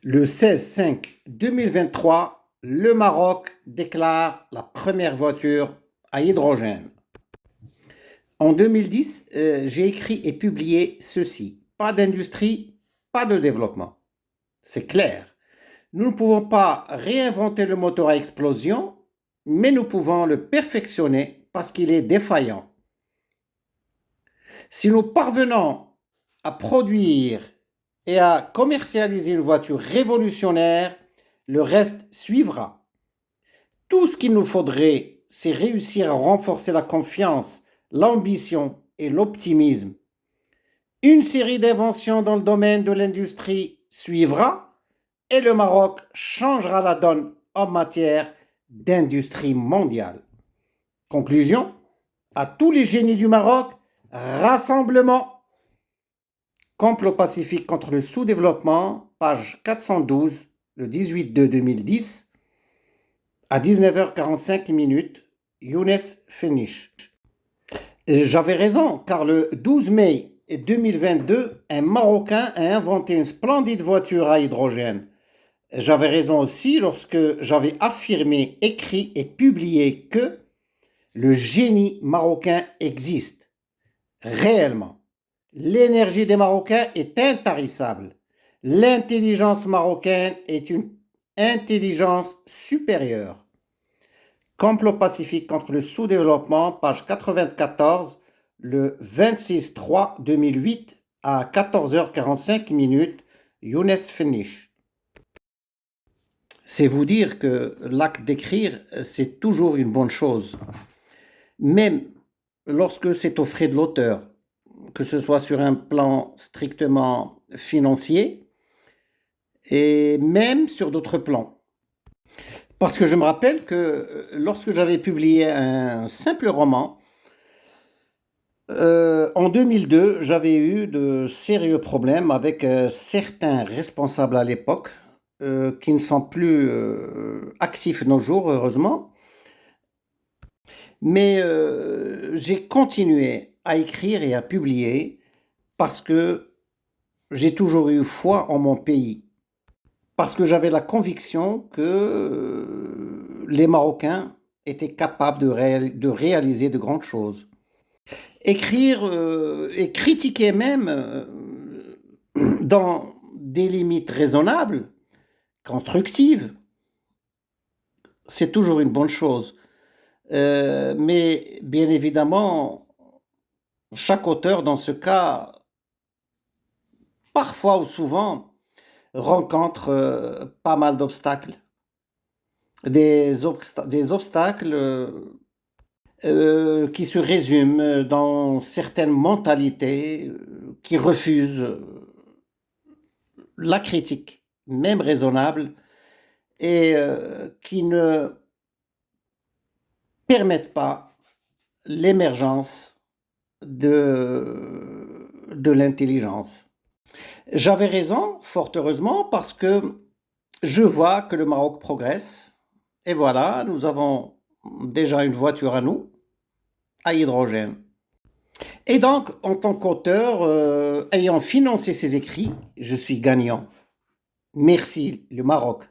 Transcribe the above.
Le 16-5-2023, le Maroc déclare la première voiture à hydrogène. En 2010, j'ai écrit et publié ceci. Pas d'industrie, pas de développement. C'est clair. Nous ne pouvons pas réinventer le moteur à explosion, mais nous pouvons le perfectionner parce qu'il est défaillant. Si nous parvenons à produire et à commercialiser une voiture révolutionnaire, le reste suivra. Tout ce qu'il nous faudrait, c'est réussir à renforcer la confiance, l'ambition et l'optimisme. Une série d'inventions dans le domaine de l'industrie suivra et le Maroc changera la donne en matière d'industrie mondiale. Conclusion, à tous les génies du Maroc, rassemblement. Complot pacifique contre le sous-développement, page 412, le 18/2/2010, à 19h45, Younes Fenish. J'avais raison, car le 12 mai 2022, un Marocain a inventé une splendide voiture à hydrogène. J'avais raison aussi lorsque j'avais affirmé, écrit et publié que le génie marocain existe, réellement. L'énergie des Marocains est intarissable. L'intelligence marocaine est une intelligence supérieure. Complot pacifique contre le sous-développement, page 94, le 26/3/2008 à 14h45, Younes Fenish. C'est vous dire que l'acte d'écrire, c'est toujours une bonne chose, même lorsque c'est aux frais de l'auteur, que ce soit sur un plan strictement financier et même sur d'autres plans. Parce que je me rappelle que lorsque j'avais publié un simple roman, en 2002, j'avais eu de sérieux problèmes avec certains responsables à l'époque, qui ne sont plus actifs de nos jours, heureusement. Mais j'ai continué à écrire et à publier parce que j'ai toujours eu foi en mon pays. Parce que j'avais la conviction que les Marocains étaient capables de réaliser de grandes choses. Écrire et critiquer même dans des limites raisonnables, constructives, c'est toujours une bonne chose. Mais bien évidemment, chaque auteur dans ce cas, parfois ou souvent, rencontre pas mal d'obstacles. Des obstacles qui se résument dans certaines mentalités qui refusent la critique, même raisonnable, et qui ne permettent pas l'émergence de l'intelligence. J'avais raison, fort heureusement, parce que je vois que le Maroc progresse. Et voilà, nous avons déjà une voiture à nous, à hydrogène. Et donc, en tant qu'auteur, ayant financé ces écrits, je suis gagnant. Merci, le Maroc.